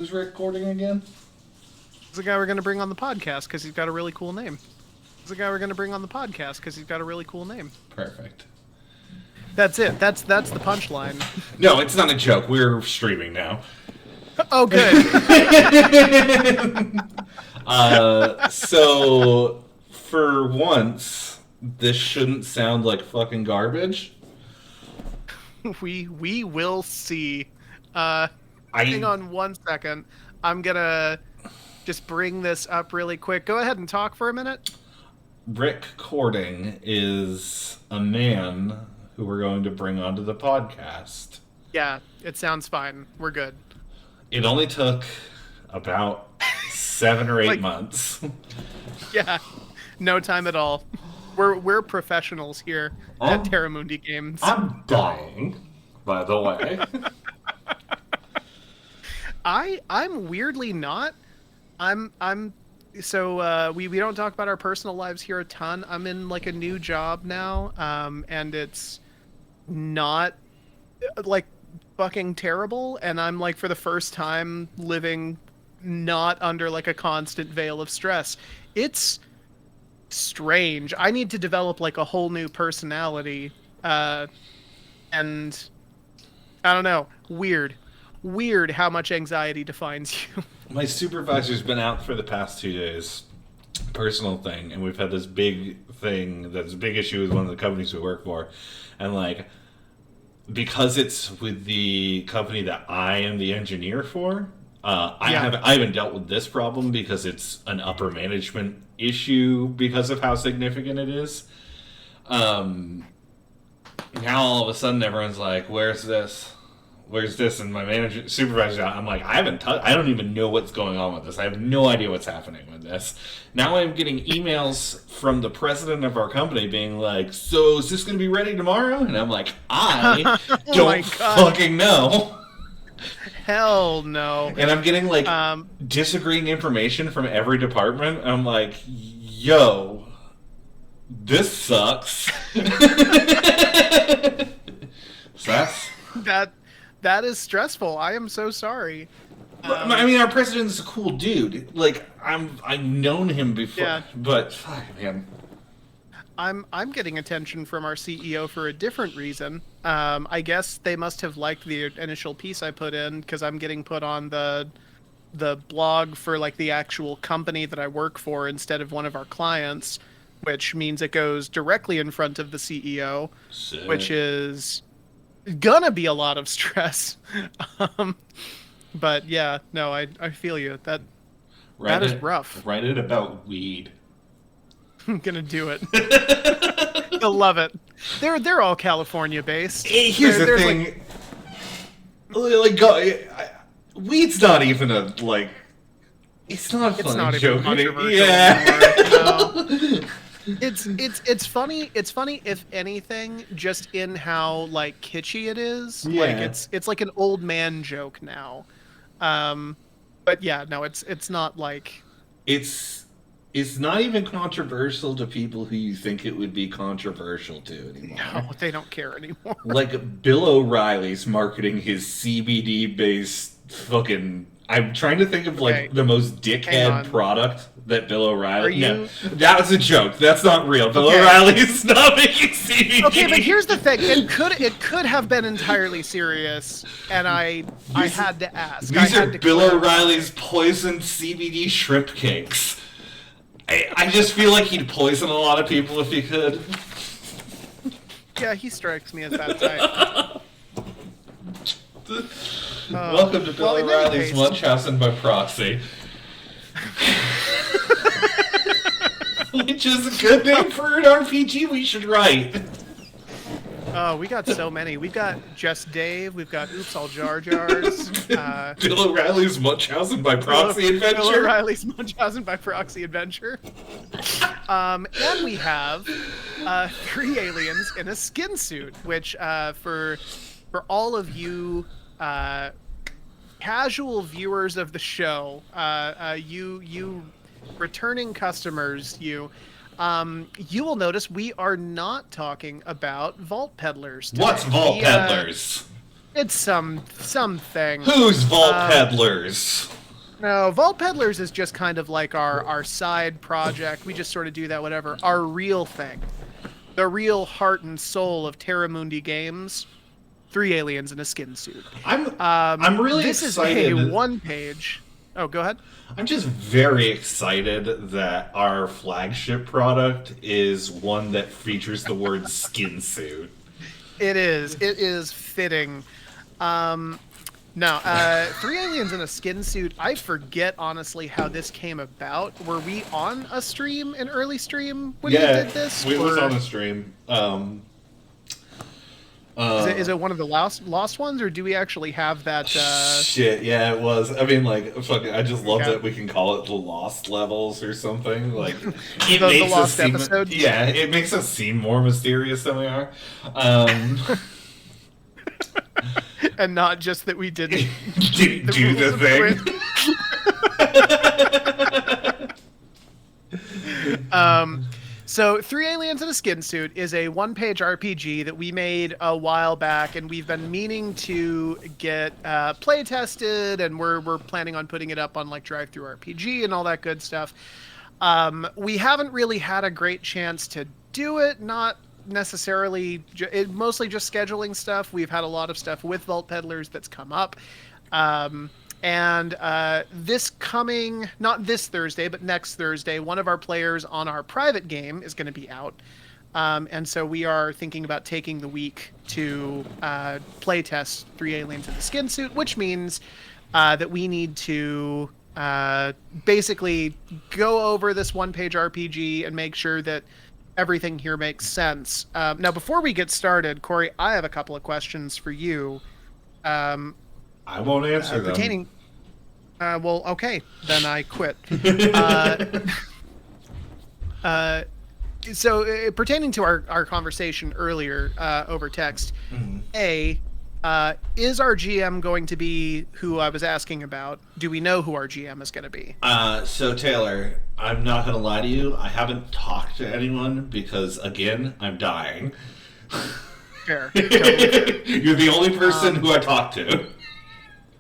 Who's recording again? He's the guy we're going to bring on the podcast because he's got a really cool name. He's the guy we're going to bring on the podcast because he's got a really cool name. Perfect. That's it. That's the punchline. No, it's not a joke. We're streaming now. Oh, good. So, for once, this shouldn't sound like fucking garbage. We will see. Hang on 1 second. I'm going to just bring this up really quick. Go ahead and talk for a minute. Rick Cording is a man who we're going to bring onto the podcast. Yeah, it sounds fine. We're good. It only took about 7 or 8 months. Yeah, no time at all. We're professionals here at Terramundi Games. I'm dying, by the way. I'm weirdly not. So we don't talk about our personal lives here a ton. I'm in like a new job now, and it's not like fucking terrible, and I'm like for the first time living not under like a constant veil of stress. It's strange. I need to develop like a whole new personality, and I don't know. Weird how much anxiety defines you. My supervisor's been out for the past 2 days. Personal thing. And we've had this big thing that's a big issue with one of the companies we work for. And like, because it's with the company that I am the engineer for, I haven't dealt with this problem because it's an upper management issue because of how significant it is. Now all of a sudden everyone's like, where's this? And my supervisor, I'm like, I don't even know what's going on with this. I have no idea what's happening with this. Now I'm getting emails from the president of our company being like, so is this going to be ready tomorrow? And I'm like, I don't fucking know. Hell no. And I'm getting like disagreeing information from every department. I'm like, yo, this sucks. So that is stressful. I am so sorry. I mean, our president's a cool dude. Like, I've known him before, but fuck, man. I'm getting attention from our CEO for a different reason. I guess they must have liked the initial piece I put in because I'm getting put on the blog for like the actual company that I work for instead of one of our clients, which means it goes directly in front of the CEO, Sick. Which is gonna be a lot of stress. But yeah, no, I feel you. That is rough. Write it about weed. I'm gonna do it. They'll love it. They're all California based. Here's the thing. Weed's not even a like. It's not a funny joke. Yeah. It's funny. It's funny if anything, just in how like kitschy it is. Yeah. Like it's like an old man joke now. But yeah, no, it's not like It's not even controversial to people who you think it would be controversial to anymore. No, they don't care anymore. Like Bill O'Reilly's marketing his CBD-based fucking... I'm trying to think of like the most dickhead product that Bill O'Reilly... No, that was a joke. That's not real. Bill O'Reilly's not making CBD. Okay, but here's the thing. It could have been entirely serious, and I had to ask. These are Bill O'Reilly's poisoned CBD shrimp cakes. I just feel like he'd poison a lot of people if he could. Yeah, he strikes me as that type. Welcome to Bill O'Reilly's Munchausen by proxy. Which is a good name for an RPG we should write. Oh, we got so many. We've got Just Dave. We've got Oops All Jar Jars. Bill O'Reilly's Munchausen by Proxy Adventure. Bill O'Reilly's Munchausen by Proxy Adventure. And we have 3 aliens in a skin suit, which for all of you casual viewers of the show, you returning customers, you will notice we are not talking about Vault Peddlers today. What's Vault Peddlers? It's something. Who's Vault Peddlers? No, Vault Peddlers is just kind of like our side project. We just sort of do that, whatever. Our real thing, the real heart and soul of Terramundi Games, 3 aliens in a skin suit. I'm really this excited. This is a one-page. Oh, go ahead. I'm just very excited that our flagship product is one that features the word skin suit. It is. It is fitting. No, 3 aliens in a skin suit. I forget, honestly, how this came about. Were we on a stream, an early stream, when we did this? We was on a stream. Is it one of the lost ones, or do we actually have that? Shit, yeah, it was. I mean, like, fucking, I just love that we can call it the Lost Levels or something. Like, it the makes Lost us seem, episode. Yeah, it makes us seem more mysterious than we are. And not just that we didn't do the thing. So 3 aliens in a skin suit is a one-page RPG that we made a while back, and we've been meaning to get play tested, and we're planning on putting it up on like Drive-Thru RPG and all that good stuff. We haven't really had a great chance to do it, not necessarily mostly just scheduling stuff. We've had a lot of stuff with Vault Peddlers that's come up, and this coming, not this Thursday but next Thursday, one of our players on our private game is going to be out, and so we are thinking about taking the week to play test 3 aliens in the skin suit, which means that we need to basically go over this one-page RPG and make sure that everything here makes sense. Now, before we get started, Corey, I have a couple of questions for you. I won't answer them. Well, okay, then I quit. So, pertaining to our conversation earlier over text, is our GM going to be who I was asking about? Do we know who our GM is going to be? So Taylor, I'm not going to lie to you. I haven't talked to anyone because, again, I'm dying. Fair. Totally. You're the only person who I talked to.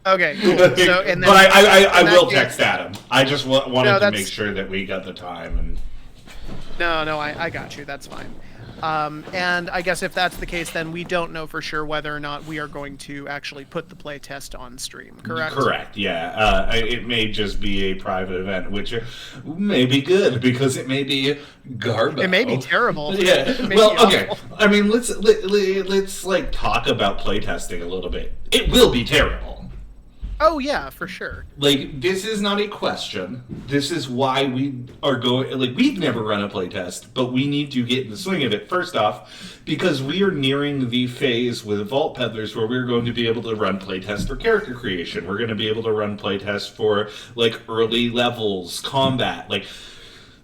Okay, cool. So, and then, but I will text Adam. I just wanted to make sure that we got the time. And No, I got you. That's fine. And I guess if that's the case, then we don't know for sure whether or not we are going to actually put the play test on stream, correct? Correct, yeah. It may just be a private event, which may be good because it may be garbage. It may be terrible. Yeah. Well, okay. I mean, let's like talk about playtesting a little bit. It will be terrible. Oh, yeah, for sure. Like, this is not a question. This is why we are going... Like, we've never run a playtest, but we need to get in the swing of it, first off, because we are nearing the phase with Vault Peddlers where we're going to be able to run playtests for character creation. We're going to be able to run playtests for, like, early levels, combat. Like,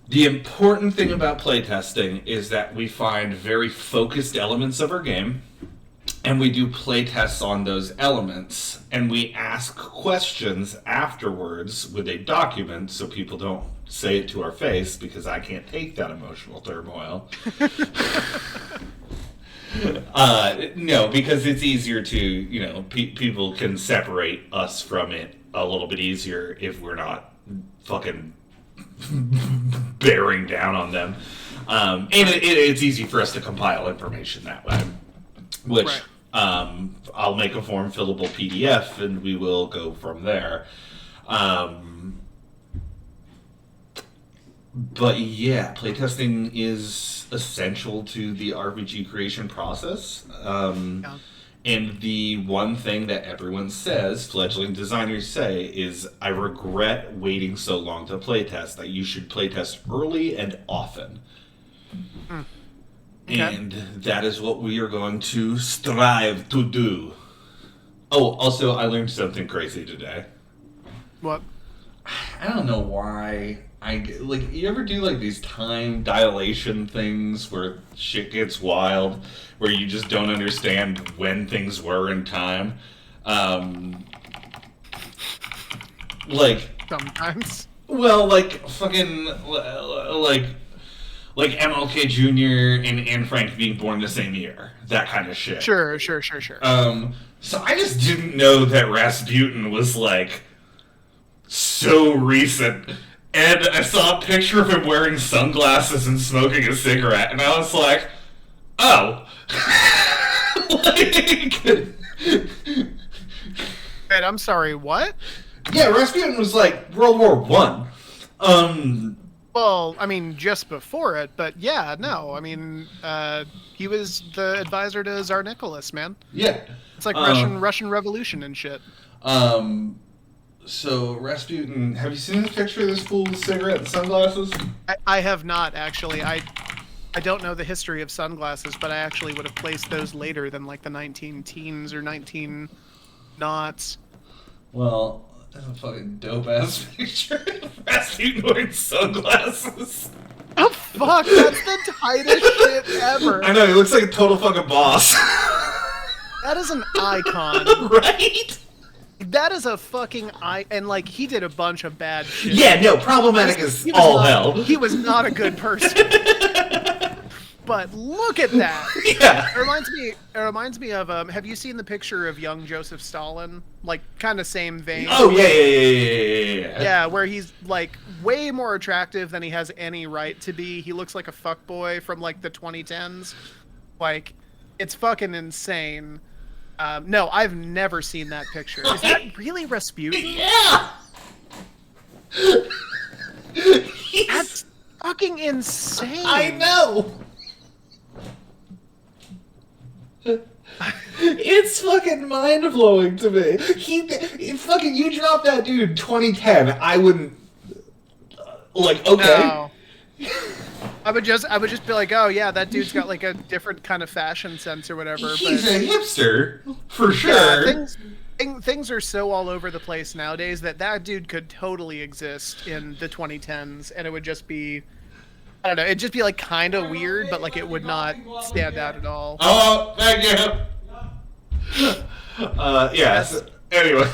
the important thing about playtesting is that we find very focused elements of our game, and we do play tests on those elements, and we ask questions afterwards with a document so people don't say it to our face because I can't take that emotional turmoil. No, because it's easier to, people can separate us from it a little bit easier if we're not fucking bearing down on them. And it's easy for us to compile information that way. Which, right. I'll make a form fillable PDF and we will go from there. But yeah, playtesting is essential to the RPG creation process. Yeah. And the one thing that everyone says, fledgling designers say, is I regret waiting so long to playtest, that you should playtest early and often. Mm. Okay. And that is what we are going to strive to do. Oh, also, I learned something crazy today. What? I don't know why. You ever do, like, these time dilation things where shit gets wild, where you just don't understand when things were in time? Sometimes. Well, like, fucking, like... like MLK Jr. and Anne Frank being born the same year, that kind of shit. Sure. So I just didn't know that Rasputin was like so recent. And I saw a picture of him wearing sunglasses and smoking a cigarette, and I was like, oh. Like, Wait, I'm sorry, what? yeah, Rasputin was like World War One. Well, I mean, just before it, but yeah, no, I mean, he was the advisor to Tsar Nicholas, man. Yeah. It's like Russian Revolution and shit. So Rasputin, have you seen this picture of this fool with cigarette and sunglasses? I have not, actually. I don't know the history of sunglasses, but I actually would have placed those later than like the 19 teens or 19 noughts. Well, that's a fucking dope ass picture of Rasputin wearing sunglasses. Oh fuck, that's the tightest shit ever. I know, he looks like a total fucking boss. That is an icon. Right? That is a fucking and like he did a bunch of bad shit. Yeah, no, problematic is all hell. He was not a good person. But look at that. Yeah. It reminds me of have you seen the picture of young Joseph Stalin? Like kind of same vein. Oh yeah. Yeah, where he's like way more attractive than he has any right to be. He looks like a fuckboy from like the 2010s. Like it's fucking insane. No, I've never seen that picture. Is that really Rasputin? Yeah. That's fucking insane. I know. It's fucking mind blowing to me. You dropped that dude 2010. I wouldn't like okay. No. I would just be like, oh yeah, that dude's got like a different kind of fashion sense or whatever. He's but, a hipster for sure. Yeah, things are so all over the place nowadays that dude could totally exist in the 2010s, and it would just be, I don't know, it'd just be like kind of weird, but like it would not stand out at all. Oh, thank you. Yes. Anyway.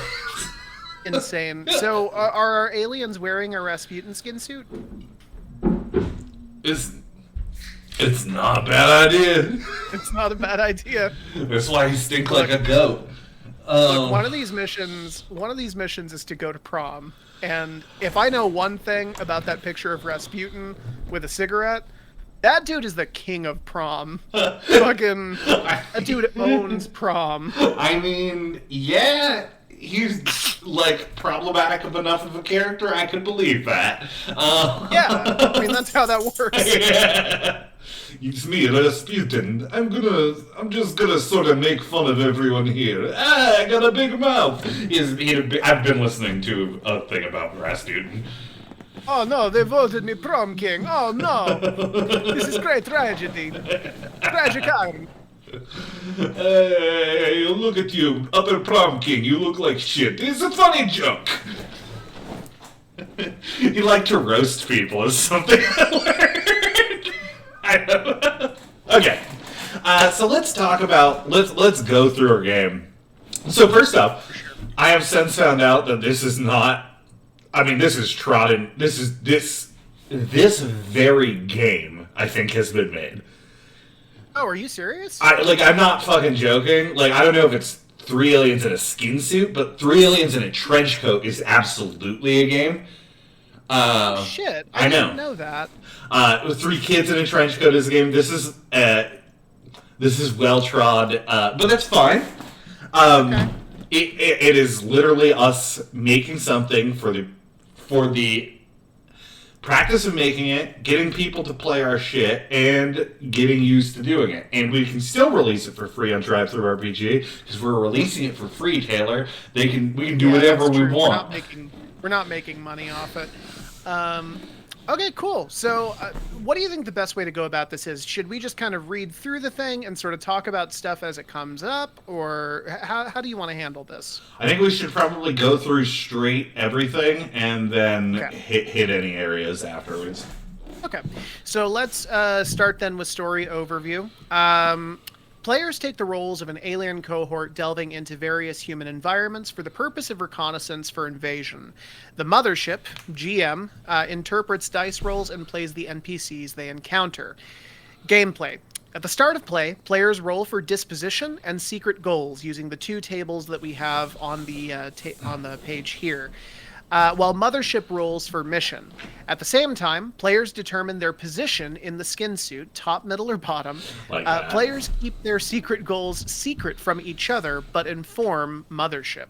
Insane. So, are our aliens wearing a Rasputin skin suit? It's not a bad idea. It's not a bad idea. That's why he stink like a goat. Look, one of these missions is to go to prom. And if I know one thing about that picture of Rasputin with a cigarette, that dude is the king of prom. Fucking, that dude owns prom. I mean, yeah, he's like problematic enough of a character. I could believe that. Yeah, I mean that's how that works. Yeah. It's me, Rasputin. I'm just gonna sort of make fun of everyone here. I got a big mouth. I've been listening to a thing about Rasputin. Oh no, they voted me prom king. Oh no, this is great tragedy. Tragic irony. Hey, look at you, other prom king. You look like shit. It's a funny joke. You like to roast people is something I learned. I know. Okay, so let's talk about let's go through our game. So first up, I have since found out that this is not. I mean, this is trodden. This very game I think has been made. Oh, are you serious? I'm not fucking joking. Like, I don't know if it's 3 aliens in a skin suit, but 3 aliens in a trench coat is absolutely a game. Shit, I didn't know that. 3 kids in a trench coat is a game. This is well trod, but that's fine. Okay. It is literally us making something for the practice of making it, getting people to play our shit, and getting used to doing it. And we can still release it for free on DriveThruRPG because we're releasing it for free, Taylor. We can do whatever we want. We're not making money off it. Okay, cool. So, what do you think the best way to go about this is? Should we just kind of read through the thing and sort of talk about stuff as it comes up, or how do you want to handle this? I think we should probably go through straight everything and then hit any areas afterwards. Okay, so let's start then with story overview. Players take the roles of an alien cohort delving into various human environments for the purpose of reconnaissance for invasion. The Mothership, GM, interprets dice rolls and plays the NPCs they encounter. Gameplay. At the start of play, players roll for disposition and secret goals using the 2 tables that we have on the page here. While Mothership rolls for mission. At the same time, players determine their position in the skin suit, top, middle, or bottom. Players keep their secret goals secret from each other, but inform Mothership.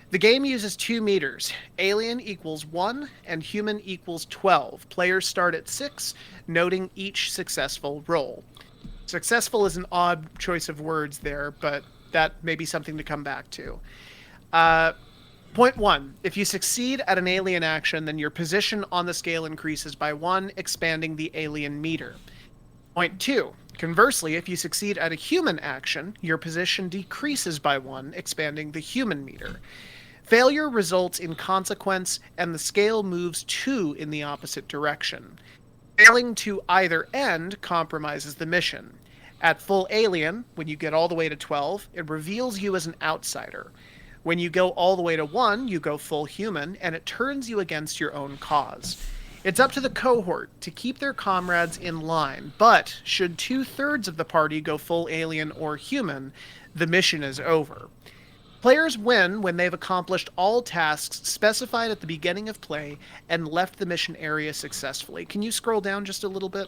The game uses 2 meters. Alien equals 1 and human equals 12. Players start at 6, noting each successful roll. Successful is an odd choice of words there, but that may be something to come back to. Point 1. If you succeed at an alien action, then your position on the scale increases by 1, expanding the alien meter. Point 2. Conversely, if you succeed at a human action, your position decreases by 1, expanding the human meter. Failure results in consequence, and the scale moves 2 in the opposite direction. Failing to either end compromises the mission. At full alien, when you get all the way to 12, it reveals you as an outsider. When you go all the way to 1, you go full human, and it turns you against your own cause. It's up to the cohort to keep their comrades in line, but should 2/3 of the party go full alien or human, the mission is over. Players win when they've accomplished all tasks specified at the beginning of play and left the mission area successfully. Can you scroll down just a little bit?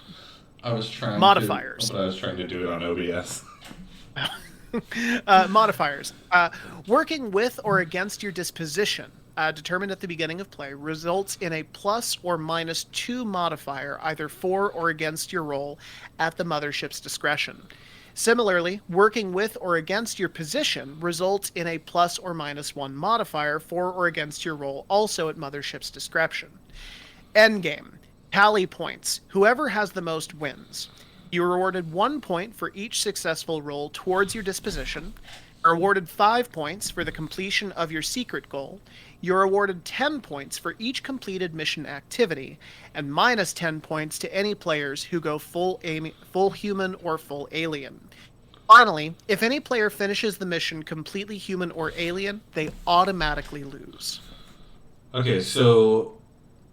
Modifiers. I was trying to do it on OBS. Modifiers. Working with or against your disposition, determined at the beginning of play, results in a plus or minus 2 modifier, either for or against your roll, at the Mothership's discretion. Similarly, working with or against your position results in a plus or minus 1 modifier for or against your roll, also at Mothership's discretion. Endgame. Tally points. Whoever has the most wins. You are awarded 1 point for each successful roll towards your disposition. You're awarded 5 points for the completion of your secret goal. You're awarded 10 points for each completed mission activity, and minus 10 points to any players who go full human or full alien. Finally, if any player finishes the mission completely human or alien, they automatically lose. Okay, so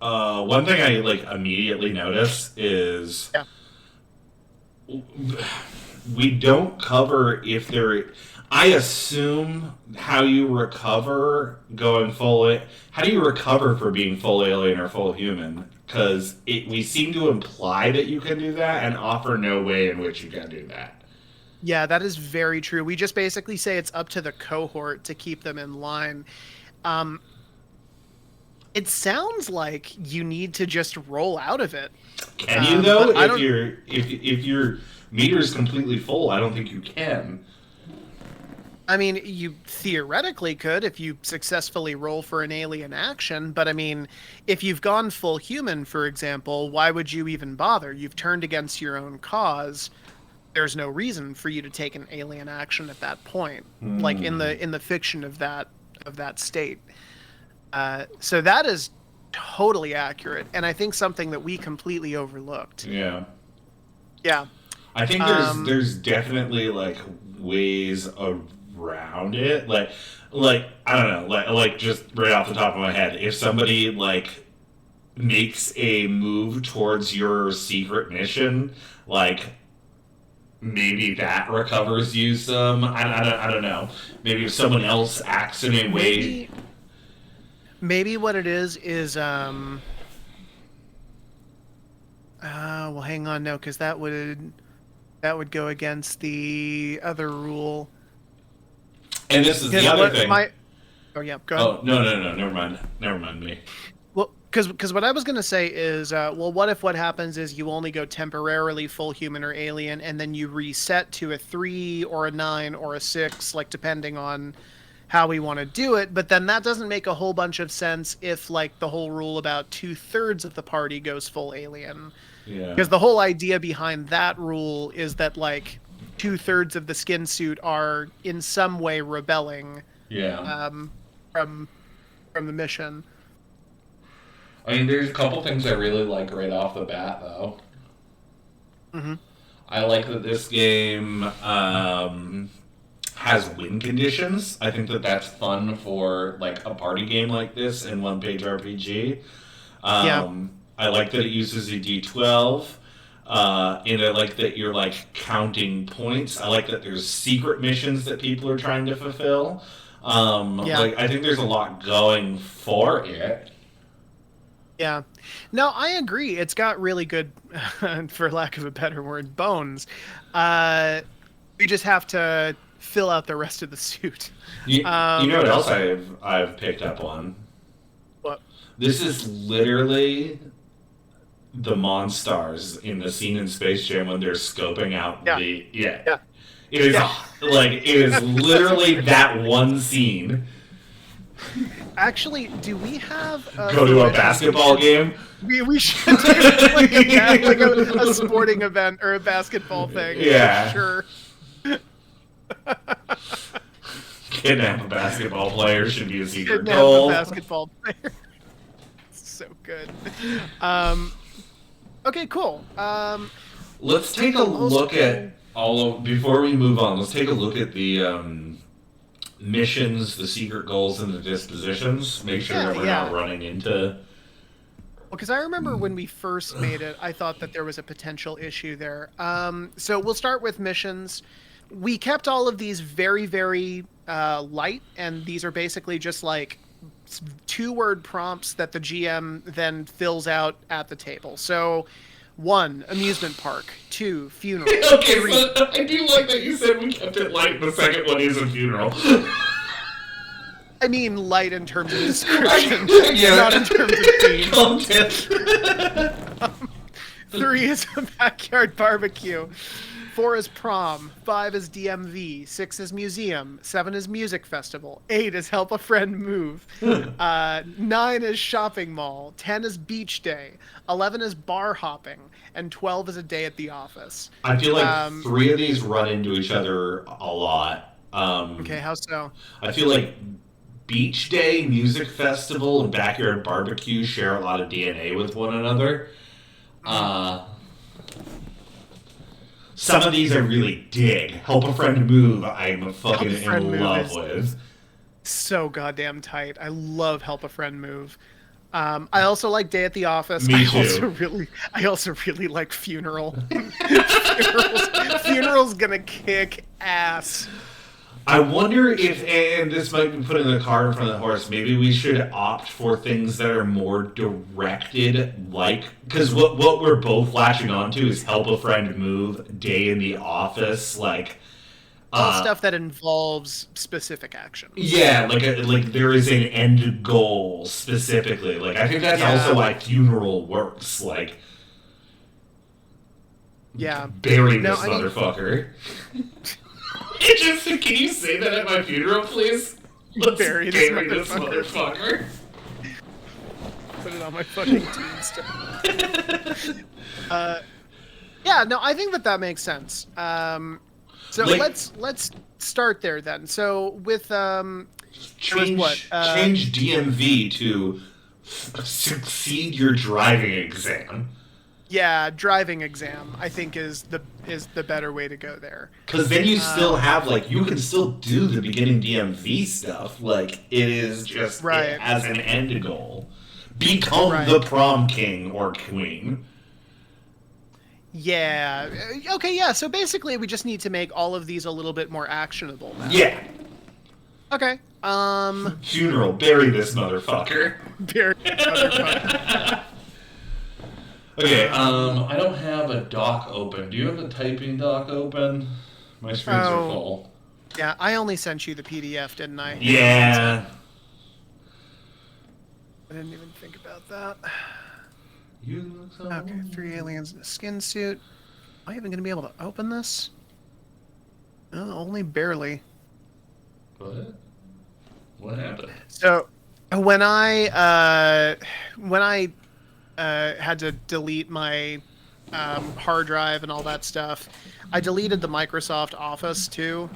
one thing I immediately notice is we don't cover if there. I assume how you recover going full. How do you recover for being full alien or full human? Because we seem to imply that you can do that and offer no way in which you can do that. Yeah, that is very true. We just basically say it's up to the cohort to keep them in line. It sounds like you need to just roll out of it. Can you though? If your meter is completely full, I don't think you can. I mean, you theoretically could if you successfully roll for an alien action, but I mean, if you've gone full human, for example, why would you even bother? You've turned against your own cause. There's no reason for you to take an alien action at that point, like in the fiction of that state. So that is totally accurate, and I think something that we completely overlooked. Yeah. Yeah. I think there's definitely like ways around it. Like I don't know, like just right off the top of my head, if somebody like makes a move towards your secret mission, like maybe that recovers you some. I don't know. Maybe if someone else acts in a way. Maybe what it is well, hang on, no, because that would go against the other rule. And this is the other thing. Oh yeah, go ahead. Oh no, never mind me. Well, because what I was gonna say is, well, what if what happens is you only go temporarily full human or alien, and then you reset to a 3 or a 9 or a 6, like depending on how we want to do it, but then that doesn't make a whole bunch of sense if like the whole rule about 2/3 of the party goes full alien. Yeah. Because the whole idea behind that rule is that like 2/3 of the skin suit are in some way rebelling. Yeah. From the mission. I mean, there's a couple things I really like right off the bat, though. Mm-hmm. I like that this game has win conditions. I think that that's fun for like a party game like this and one-page RPG. Yeah. I like that it uses a D12. And I like that you're like counting points. I like that there's secret missions that people are trying to fulfill. Yeah. Like I think there's a lot going for it. Yeah. No, I agree. It's got really good, for lack of a better word, bones. We just have to fill out the rest of the suit. You know what else I've picked up on? What? This is literally the Monstars in the scene in Space Jam when they're scoping out the Yeah. It is like it is literally that one scene. Actually, do we have Go to a basketball game. We should do like a sporting event or a basketball thing. Yeah. Sure. Kidnap a basketball player should be a secret Kidnap goal. a basketball player. So good. Okay, cool. Let's take a look at all of before we move on. Let's take a look at the missions, the secret goals, and the dispositions. Make sure that we're not running into. Because I remember when we first made it, I thought that there was a potential issue there. So we'll start with missions. We kept all of these very, very light, and these are basically just like 2-word prompts that the GM then fills out at the table. So 1, amusement park. 2, funeral. Okay, 3, so I do like that you said we kept it light. The second one is a funeral. I mean light in terms of description, Yeah. not in terms of theme. Content. 3 is a backyard barbecue. 4 is prom. 5 is DMV. 6 is museum. 7 is music festival. 8 is help a friend move. 9 is shopping mall. 10 is beach day. 11 is bar hopping. And 12 is a day at the office. I feel like 3 of these run into each other a lot. Okay, how so? I feel like beach day, music festival, and backyard barbecue share a lot of DNA with one another. Some of these I really dig. Help a friend move, I'm fucking in love with. So goddamn tight. I love help a friend move. I also like day at the office. Me too. I also really like funeral. Funeral's gonna kick ass. I wonder if, and this might be putting the cart in front of the horse, maybe we should opt for things that are more directed, like, because what we're both latching onto is help a friend move, day in the office, like... All stuff that involves specific action. Yeah, like there is an end goal specifically. Like, I think that's also why funeral works, like... Yeah. Bury this motherfucker. Can you say that at my funeral, please? Let's bury this motherfucker. Put it on my fucking tombstone. Yeah, no, I think that makes sense. So let's start there then. So with change DMV to succeed your driving exam. Yeah, driving exam, I think is the better way to go there. Because then you still have, like, you can still do the beginning DMV stuff. Like, it is just as an end goal. Become the prom king or queen. Yeah. Okay, yeah, so basically we just need to make all of these a little bit more actionable now. Yeah. Okay. Funeral, bury this motherfucker. Bury this motherfucker. Okay, I don't have a doc open. Do you have a typing doc open? My screens are full. Yeah, I only sent you the PDF, didn't I? Yeah. I didn't even think about that. Okay, 3 aliens in a skin suit. Am I even going to be able to open this? Only barely. What happened? So, when I had to delete my hard drive and all that stuff, I deleted the Microsoft Office too.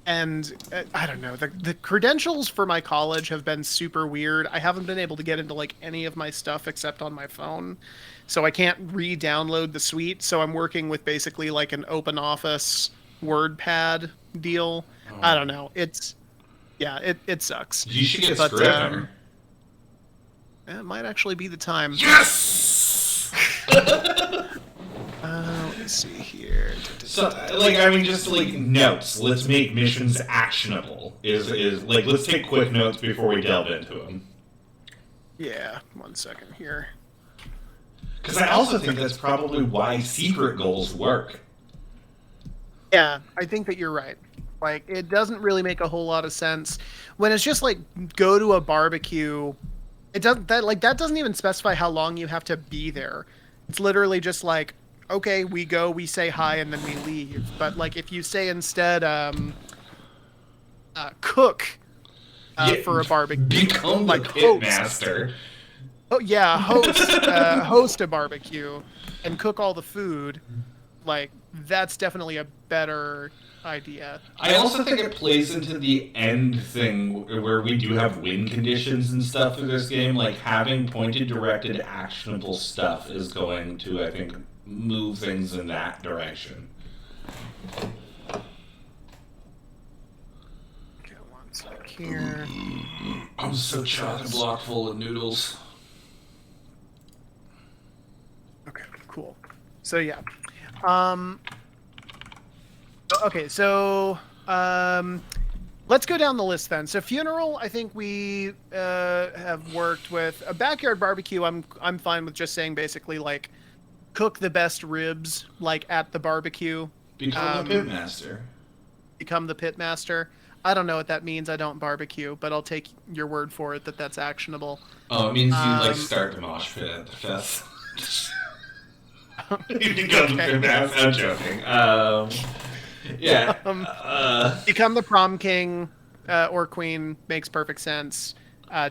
And I don't know, the credentials for my college have been super weird. I haven't been able to get into like any of my stuff except on my phone, so I can't re-download the suite. So I'm working with basically like an open office WordPad deal. I don't know. It's yeah, it sucks. You should get But Scrivener. it might actually be the time. Yes. Let me see here. So, like, I mean, just like notes. Let's make missions actionable. Is like, let's take quick notes before we delve into them. Yeah, 1 second here. Because I also think that's probably why secret goals work. Yeah, I think that you're right. Like, it doesn't really make a whole lot of sense when it's just like go to a barbecue. It doesn't that doesn't even specify how long you have to be there. It's literally just like, okay, we go, we say hi, and then we leave. But like, if you say instead, cook for a barbecue, Become like the pitmaster. Oh yeah, host a barbecue and cook all the food. Like, that's definitely a better idea. I also think it plays into the end thing where we do have win conditions and stuff in this game. Like, having pointed, directed, actionable stuff is going to, I think, move things in that direction. Okay, 1 sec here. I'm so chock-a-block full of noodles. Okay, cool. So yeah. Okay, so let's go down the list then. So funeral, I think we have worked with. A backyard barbecue, I'm fine with just saying basically like cook the best ribs like at the barbecue. Become the pitmaster. Become the pitmaster. I don't know what that means. I don't barbecue, but I'll take your word for it that that's actionable. Oh, it means you like start the mosh pit at the fest. You become the pitmaster. I'm joking. Yeah. Become the prom king or queen makes perfect sense.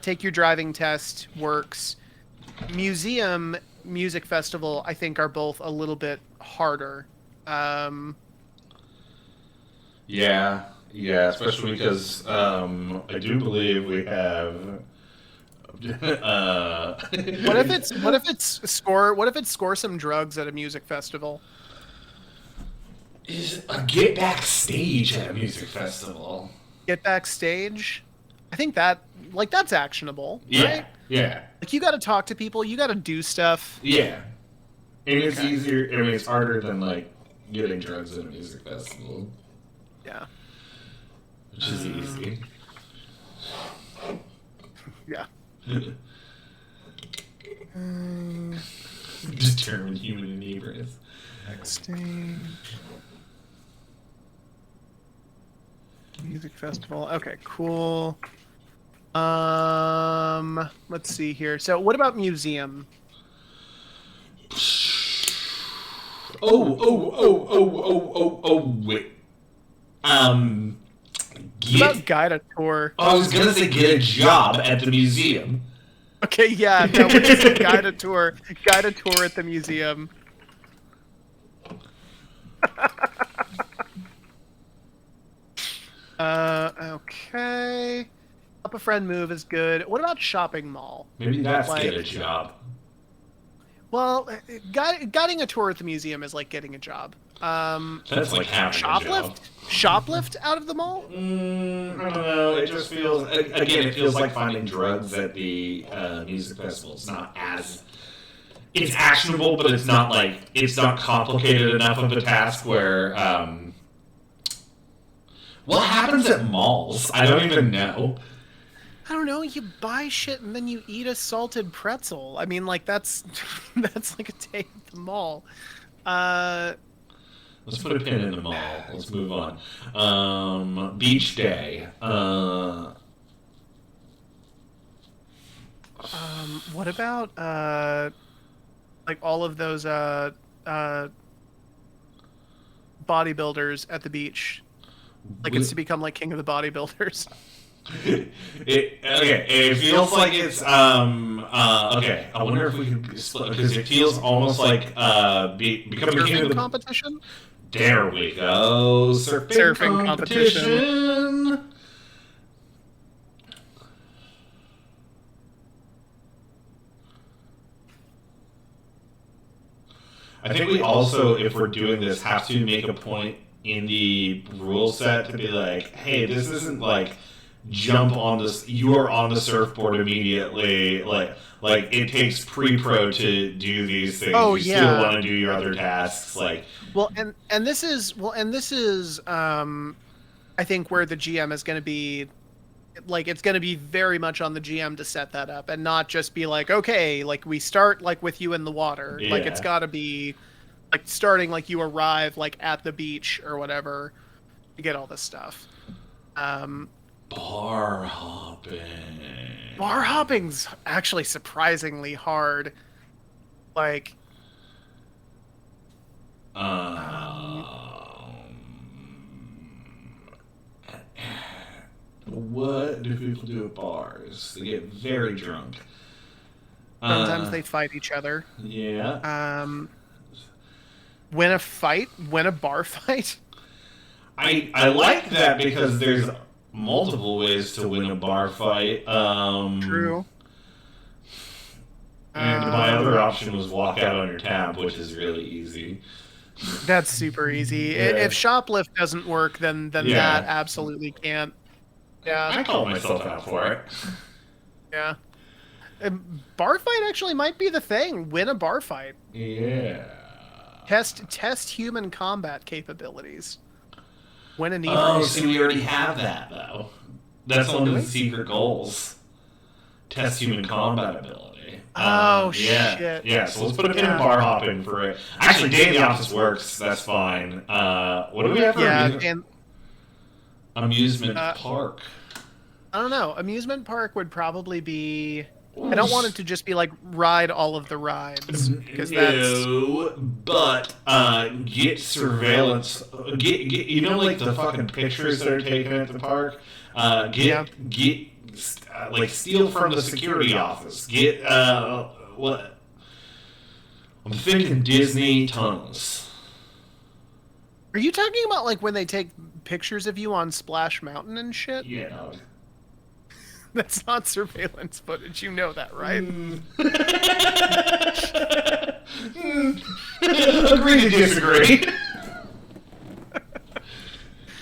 Take your driving test works. Museum, music festival, I think are both a little bit harder. Yeah, especially because I do believe we have. What if it's score some drugs at a music festival? Is a get backstage at a music festival. Get backstage? I think that's actionable, Yeah, right? yeah. Like, you got to talk to people, you got to do stuff. Yeah. And it's easier, I mean, it's harder than, like, getting drugs at a music festival. Yeah. Which is easy. Yeah. Determined human inebrious. Backstage. Music festival. Okay, cool. Let's see here. So what about museum? Wait. What about guide a tour? I was gonna say get a job at the museum. Okay, yeah, no, we're just gonna guide a tour. Guide a tour at the museum. Okay. Help a friend move is good. What about shopping mall? Maybe that's Like, get a job. Well, guiding a tour at the museum is like getting a job. That's like having a job. Shoplift out of the mall? I don't know. It just feels, again, it feels like finding drugs at the music festival. It's not as, it's actionable, but it's not like, it's not complicated enough of a task where, what happens at malls? I don't even know. I don't know. You buy shit and then you eat a salted pretzel. I mean, like, that's like a day at the mall. Let's put a pin in the mall. Let's move on. Beach day. What about like all of those bodybuilders at the beach? Like, it's to become like king of the bodybuilders. It feels like it's okay. I wonder if we can split because it feels almost like becoming king of the competition. There we go. Surfing competition. I think we also, if we're doing this, have to make a point in the rule set to be like, hey, this isn't like jump on this. You are on the surfboard immediately. Like it takes pre-pro to do these things. Oh, you yeah. still want to do your other tasks. Like, well, and this is I think where the GM is going to be. Like, it's going to be very much on the GM to set that up and not just be like, okay, like we start like with you in the water. Yeah. Like, it's got to be like starting like you arrive like at the beach or whatever to get all this stuff. Bar hopping. Bar hopping's actually surprisingly hard. Like, what do people do at bars? They get very drunk. sometimes they fight each other. Yeah. Win a bar fight. I like that because there's multiple ways to win a bar fight. True. And my other option was walk out on your tab, which is really easy. That's super easy. Yeah. If shoplift doesn't work, then Yeah. that absolutely can't. Yeah. I call myself out for it. Yeah. Bar fight actually might be the thing. Win a bar fight. Yeah. Test human combat capabilities. Win an Oh, evening. see, we already have that though. That's one of the secret goals. Test human combat ability. Oh, yeah. shit. Yeah, so let's put a pin in bar hopping for it. Actually, day in the office works. That's fine. What do we have for amusement park? I don't know. Amusement park would probably be. I don't want it to just be like ride all of the rides because that's. No, but get surveillance. Get you know like the fucking pictures that are taken at the park. Get like steal from the security office. Get what? I'm thinking Disney tunnels. Are you talking about like when they take pictures of you on Splash Mountain and shit? Yeah. No. That's not surveillance footage. You know that, right? Agree to disagree.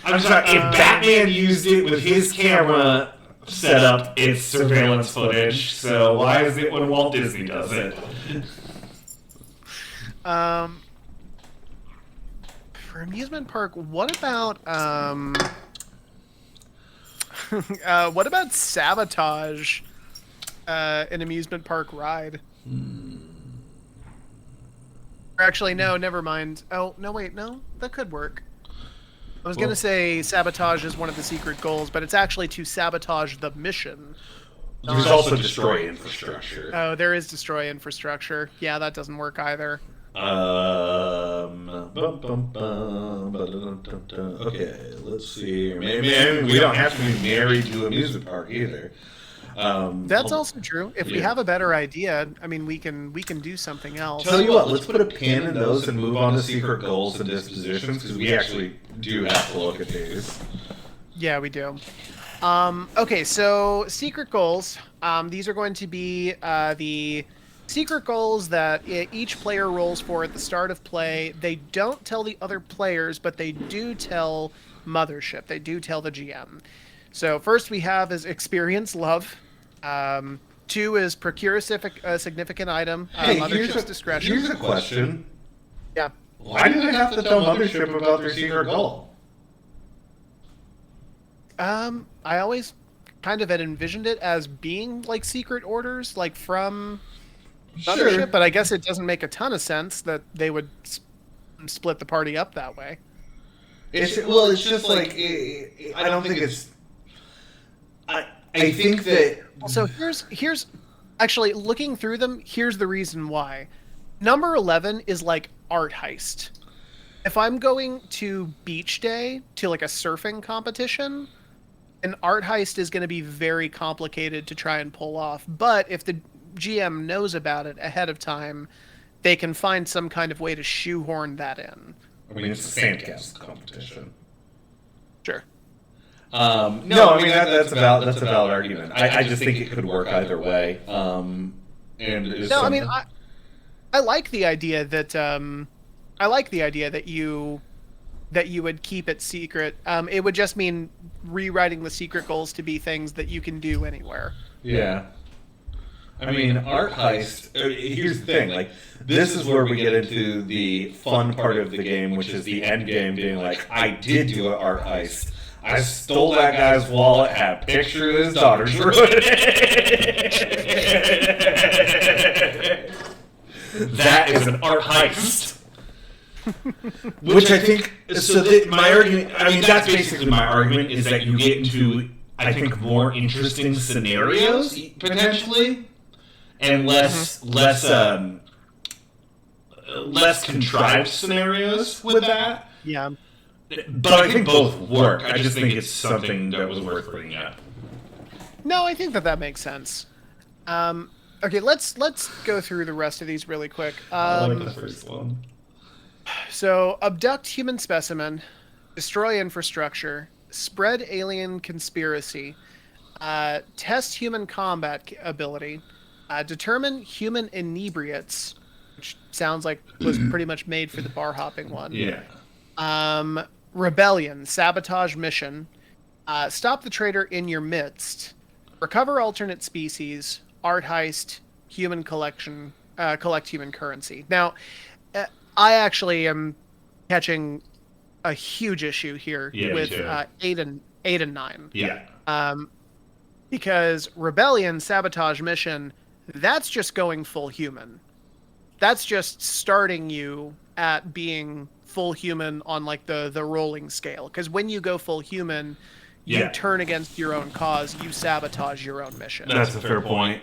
I'm sorry. If Batman used it with his camera set up, it's surveillance footage. So why is it when Walt Disney does it? For amusement park, what about what about sabotage an amusement park ride? Or actually, no, never mind. Oh, no, wait, no, that could work. I was going to say sabotage is one of the secret goals, but it's actually to sabotage the mission. There's also destroy infrastructure. Oh, there is destroy infrastructure. Yeah, that doesn't work either. Okay, let's see. Maybe we don't have to be married to amusement park either. That's also true. If we have a better idea, I mean, we can do something else. Tell you what, let's put a pin in those and move on to secret goals and dispositions because we actually do have to look at these. Yeah, we do. Okay, so secret goals. These are going to be the secret goals that each player rolls for at the start of play. They don't tell the other players, but they do tell Mothership. They do tell the GM. So first we have is experience love. 2 is procure a significant item. Mothership's discretion. Here's a question. Yeah. Why do they have to tell Mothership about their secret goal? I always kind of had envisioned it as being like secret orders, like from Mothership, but I guess it doesn't make a ton of sense that they would split the party up that way. It's just like I don't think it's. I think that. So here's actually looking through them. Here's the reason why. Number 11 is like art heist. If I'm going to beach day to like a surfing competition, an art heist is going to be very complicated to try and pull off. But if the GM knows about it ahead of time, they can find some kind of way to shoehorn that in. I mean, it's a sandcastle competition. Sure. No, I mean that's a valid argument. I just think it could work either way. I mean, I like the idea that you would keep it secret. It would just mean rewriting the secret goals to be things that you can do anywhere. Yeah. I mean, art heist. Here's the thing: like, this is where we get into the fun part of the game, which is the end game being like, I did do an art heist. I stole that guy's wallet, had a picture of his daughter's room. That is an art heist. Which I think, my argument, I mean, that's basically my argument, is that you get into, I think, more interesting scenarios, potentially, and less contrived scenarios with that. Yeah. But I think both work. I just think it's something that was worth bringing up. No, I think that makes sense. Okay, let's go through the rest of these really quick. I like the first one. So, abduct human specimen, destroy infrastructure, spread alien conspiracy, test human combat ability, determine human inebriates, which sounds like was pretty much made for the bar hopping one. Yeah. Rebellion, sabotage mission, stop the traitor in your midst, recover alternate species, art heist, human collection, collect human currency. Now, I actually am catching a huge issue here with 8 and 9. Yeah. Because rebellion, sabotage mission, that's just going full human. That's just starting you at being full human on like the rolling scale. Because when you go full human, you turn against your own cause, you sabotage your own mission. That's a fair point.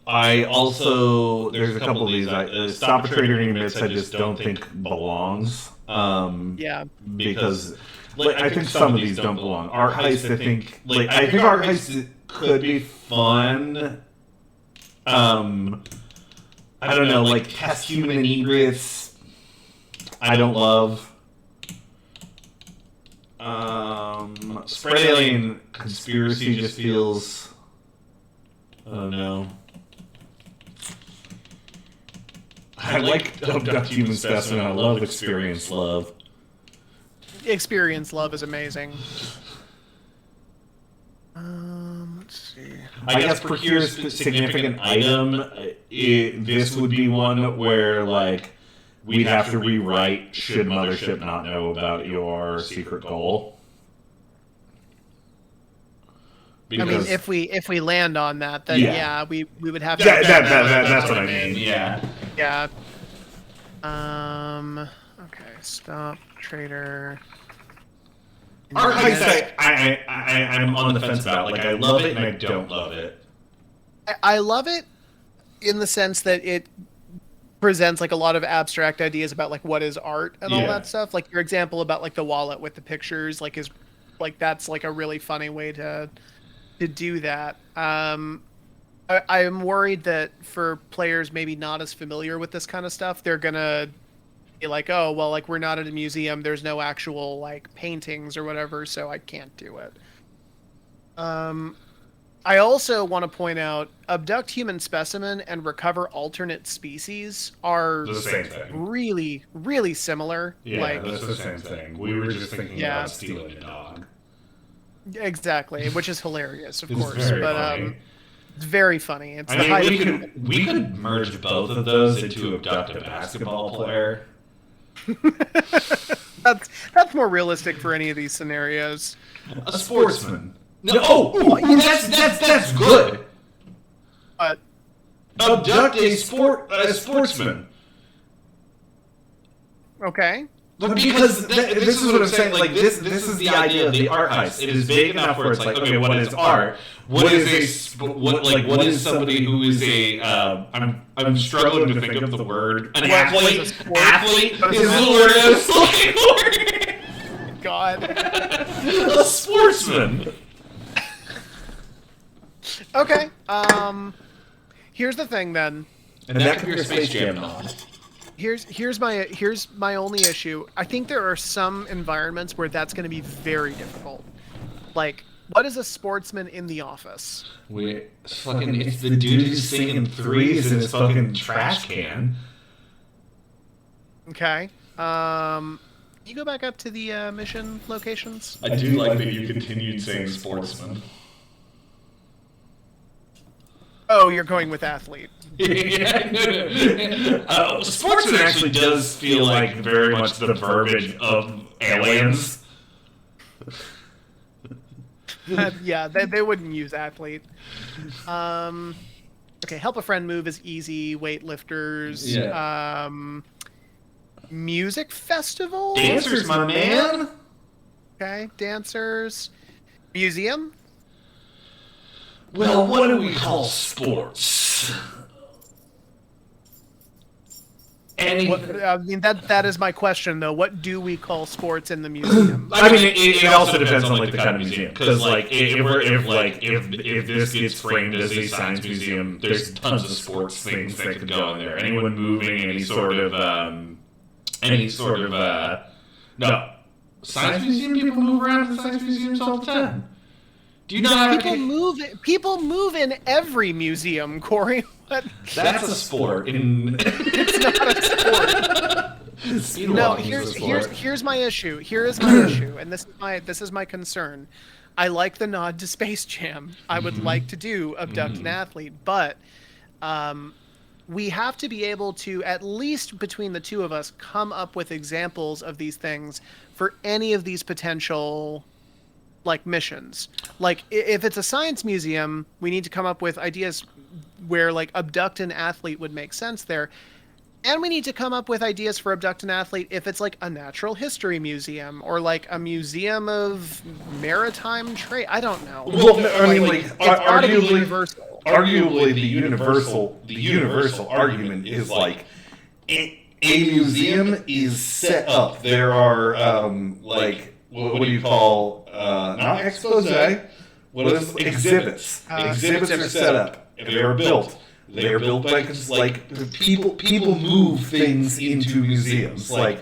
I also, there's a couple of these, stop a traitor in your midst, I just don't think belongs. Because I think some of these don't belong. Art heist, I think art heist could be fun. I don't know, like test human inebriates, I don't love. Spread alien conspiracy just feels, I don't know. I like abduct human specimen. I love experience love. Experience love is amazing. Let's see. I guess procure a significant item. This would be one where, like, we'd have to rewrite should Mothership not know about your secret goal. Because, I mean, if we land on that, then we would have to. That's what I mean. Yeah. Yeah. Okay. Stop traitor. Art heist, I'm on the fence about. Like, I love it and I don't love it. I love it in the sense that it presents like a lot of abstract ideas about like what is art and all that stuff. Like your example about like the wallet with the pictures, like is like that's like a really funny way to do that. I am worried that for players maybe not as familiar with this kind of stuff, they're gonna be like, oh, well, like we're not at a museum, there's no actual like paintings or whatever, so I can't do it. I also want to point out, abduct human specimen and recover alternate species are the same thing. Really, really similar. Yeah, like, that's the same thing. We were just thinking about stealing a dog. Exactly, which is hilarious, of course. Very but funny. It's very funny. It's we could merge both of those into abduct a basketball player. that's more realistic for any of these scenarios. A sportsman. No, that's good. Abduct a sportsman. Okay. But because this is what I'm saying. Like this is the idea of the art heist. It is vague enough where it's like, okay, what is art? What is somebody who is a? I'm struggling to think of the word. An athlete. Athlete is the word I was looking for. God. A sportsman. Okay. Here's the thing then. And that could be your Space Jam nod. Here's my only issue. I think there are some environments where that's going to be very difficult. Like, what is a sportsman in the office? It's the dude who's singing threes in his fucking trash can. Okay. You go back up to the mission locations. I do like that you continued saying sportsman. Oh, you're going with athlete. Sportsman actually does feel like very much the verbiage of aliens. Yeah, they wouldn't use athlete. Okay, help a friend move is easy. Weightlifters. Yeah. Music festival. Dancers, my man. Okay, dancers. Museum. Well, what do we call sports? I mean, that is my question, though. What do we call sports in the museum? I mean, it also depends on like the kind of museum, because like if this gets framed as a science museum, there's tons of sports things that could go in there. Anyone moving, any sort of no. Science museum people move around to science museums all the time. Do you not? People move in every museum, Corey. What? That's a sport. It's not a sport. No, here's my issue. Here is my issue, and this is my concern. I like the nod to Space Jam. I would like to do abduct an athlete, but we have to be able to, at least between the two of us, come up with examples of these things for any of these potential like missions. Like if it's a science museum, we need to come up with ideas where like abduct an athlete would make sense there. And we need to come up with ideas for abduct an athlete if it's like a natural history museum or like a museum of maritime trade. I don't know. Well, I mean, like arguably the universal argument is like a museum is set up. There are like what do you call not expose? What is exhibits? Exhibits are set up. They are built. They are built by like people move things into museums. Like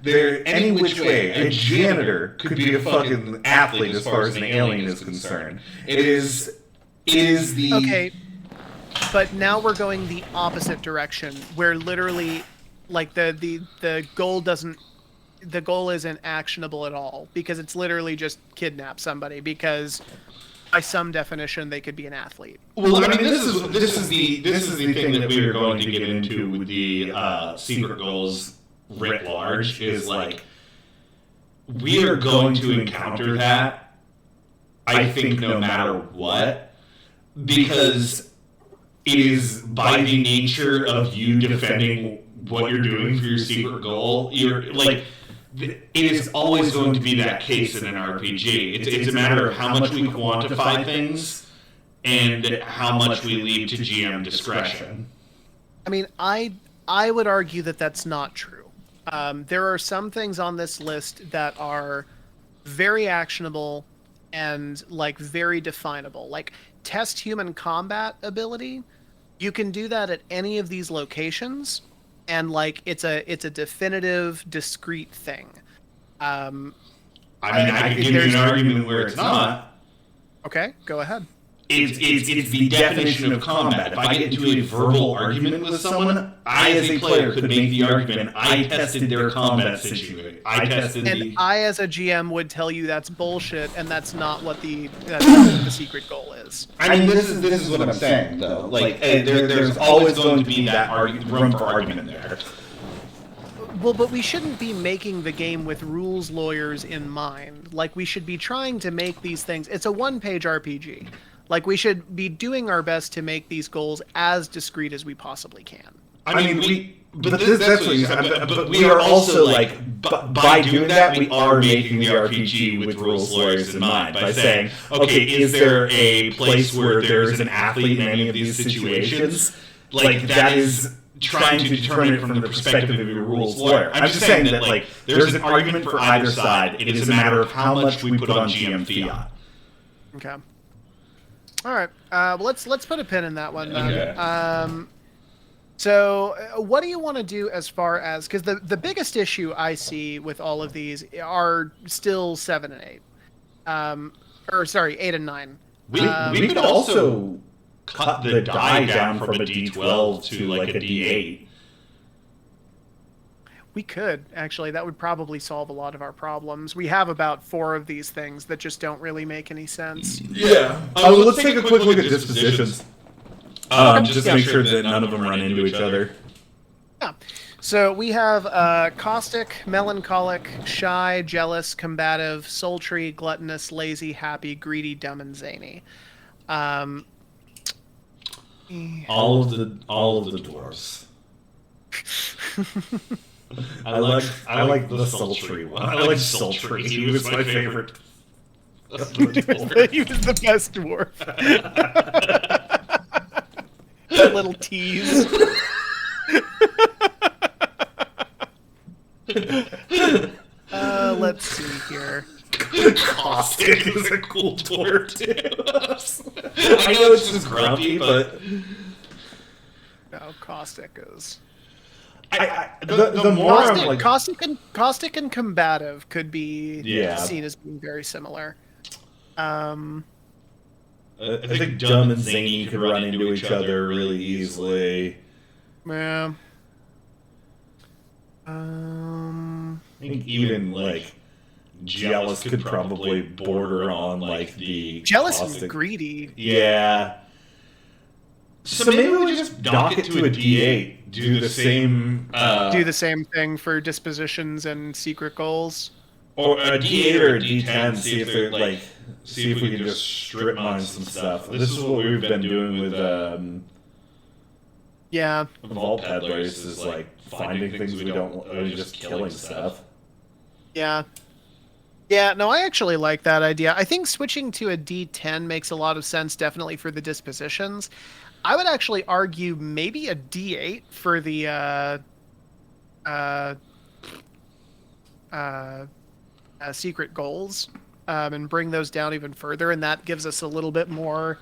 they're any which way. A janitor could be a fucking athlete as far as an alien is concerned. It is the okay. But now we're going the opposite direction, where literally, like the goal isn't actionable at all because it's literally just kidnap somebody because by some definition they could be an athlete. Well, I mean, this is the thing that we are going to get into with the secret goals writ large is like we are going to encounter that. I think no matter what, because it is by the nature of you defending what you're doing for your secret goal. You're like. It is always going to be that case in an RPG. It's a matter of how much we quantify things and how much we leave to GM discretion. I mean, I would argue that that's not true. There are some things on this list that are very actionable and like very definable. Like test human combat ability, you can do that at any of these locations. And like it's a definitive, discrete thing. I mean, I could give you an argument where it's not. Okay, go ahead. It's the definition of combat. If I get into a verbal argument with someone, I as a player could make the argument. I tested their combat situation. I as a GM would tell you that's bullshit, and that's not what the secret goal is. I mean, this is what I'm saying, though. Like, there's always going to be that room for argument there. Well, but we shouldn't be making the game with rules lawyers in mind. Like, we should be trying to make these things. It's a one-page RPG. Like, we should be doing our best to make these goals as discrete as we possibly can. I mean, that's what you said. But we are also, like, by doing that, we are making the RPG with rules lawyers in mind. By saying, okay, is there a place where there's an athlete in any of these situations? Like, that is trying to determine it from the perspective of your rules lawyer. I'm just saying that, like, there's an argument for either side. It is a matter of how much we put on GM fiat. Okay. All right. Well, let's put a pin in that one then. Okay. So, what do you want to do as far as, because the biggest issue I see with all of these are still 7 and 8, or sorry, 8 and 9. We could also cut the die down from a D12 to like a D8. We could, actually. That would probably solve a lot of our problems. We have about 4 of these things that just don't really make any sense. Yeah. Let's take a quick look at dispositions. Just to make sure that none of them run into each other. Yeah. So we have caustic, melancholic, shy, jealous, combative, sultry, gluttonous, lazy, happy, greedy, dumb, and zany. All of the dwarves. I like the sultry one. I like sultry. He was my favorite. He was the best dwarf. That little tease. Let's see here. Caustic is a cool dwarf too. I know it's just grumpy, but No, caustic is. The more I'm like, caustic and combative could be Yeah. seen as being very similar. I think dumb and zany could run into each other really easily. Yeah. I think even like jealous could probably border on like the Jealous caustic. is greedy. Yeah. So maybe we just dock it to a D8. Do the same. Do the same thing for dispositions and secret goals. Or a D8 or a D10. See if they're like. See if we can just strip mine some stuff. This is what we've been doing with Yeah. Vault Peddlers. Is like finding things we don't. Or just killing stuff. Yeah. Yeah, no, I actually like that idea. I think switching to a D10 makes a lot of sense, definitely for the dispositions. I would actually argue maybe a D8 for the secret goals, and bring those down even further, and that gives us a little bit more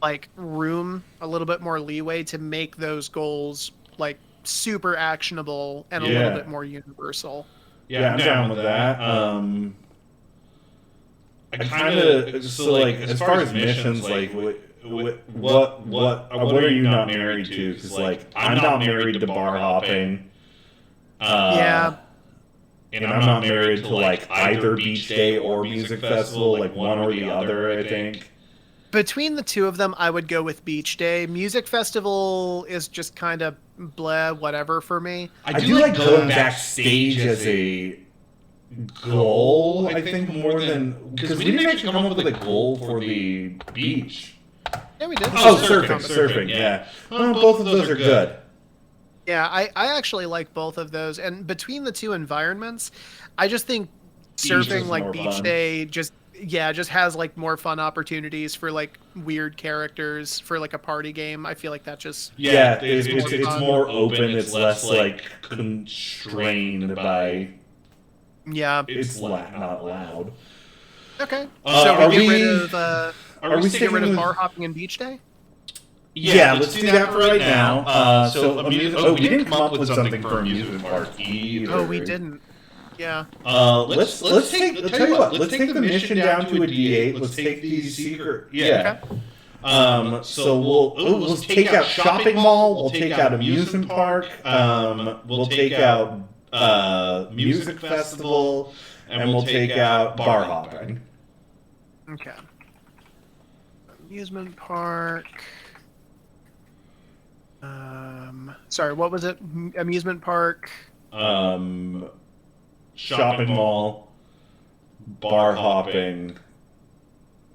like room, a little bit more leeway to make those goals like super actionable and a little bit more universal. Yeah, I'm down with that. I kind of so like as far as missions, like what are you not married to? Because like I'm not married to bar hopping. Yeah. And I'm not married to like either beach day or music festival, like one or the other. I think. Between the two of them, I would go with Beach Day. Music Festival is just kind of blah, whatever for me. I do like going backstage as a goal, I think, more than... Because we didn't actually come up with a goal for the beach. Yeah, we did. Oh, surfing, yeah. Both of those are good. Yeah, I actually like both of those. And between the two environments, I just think surfing, like Beach Day, just has like more fun opportunities for like weird characters for like a party game. I feel like that just it's more open. It's less like constrained by. Yeah, it's not loud. Okay, so we get rid of bar hopping and Beach Day. Yeah, let's do that for right now. We didn't come up with something for amusement park either. Oh, we didn't. Yeah. Let's take. I'll tell you what. Let's take the mission down to a D8. Let's take the secret. Yeah. Okay. So we'll take out shopping mall. We'll take out amusement park. We'll take out music festival, and we'll take out bar hopping. Okay. Amusement park. Sorry, what was it? Amusement park. Shopping mall, bar hopping,